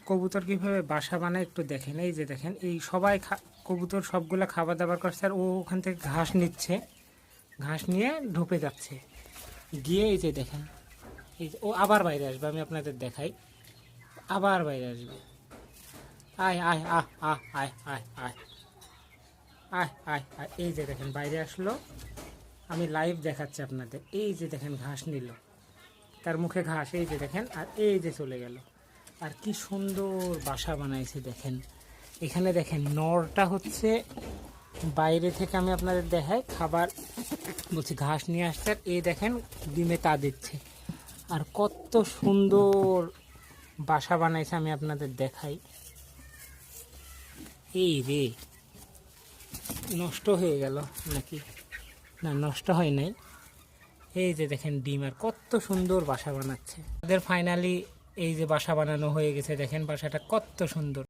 কবুতর কিভাবে বাসা বানায় একটু দেখেন। এই যে দেখেন, এই সবাই কবুতর সবগুলা খাবার দাবার করছে, আর ও ওখান থেকে ঘাস নিচ্ছে, ঘাস নিয়ে ঢুপে যাচ্ছে, গিয়ে এই যে দেখেন, এই যে ও আবার বাইরে আসবে, আমি আপনাদের দেখাই, আবার বাইরে আসবে। আয় আয় আহ আহ আয় আয় আয় আয় আয় আয়, এই যে দেখেন বাইরে আসলো, আমি লাইভ দেখাচ্ছি আপনাদের। এই যে দেখেন ঘাস নিল, তার মুখে ঘাস, এই যে দেখেন, আর এই যে চলে গেল। আর কি সুন্দর বাসা বানাইছে দেখেন। এখানে দেখেন নরটা হচ্ছে বাইরে থেকে, আমি আপনাদের দেখাই, খাবার বলছি ঘাস নিয়ে আসছে, আর এই দেখেন ডিমে তা দিচ্ছে। আর কত সুন্দর বাসা বানাইছে, আমি আপনাদের দেখাই। এই রে, নষ্ট হয়ে গেল নাকি? না, নষ্ট হয় নাই। এই যে দেখেন ডিম, আর কত সুন্দর বাসা বানাচ্ছে। তাদের ফাইনালি এই যে বাসা বানানো হয়ে গেছে, দেখেন বাসাটা কত সুন্দর।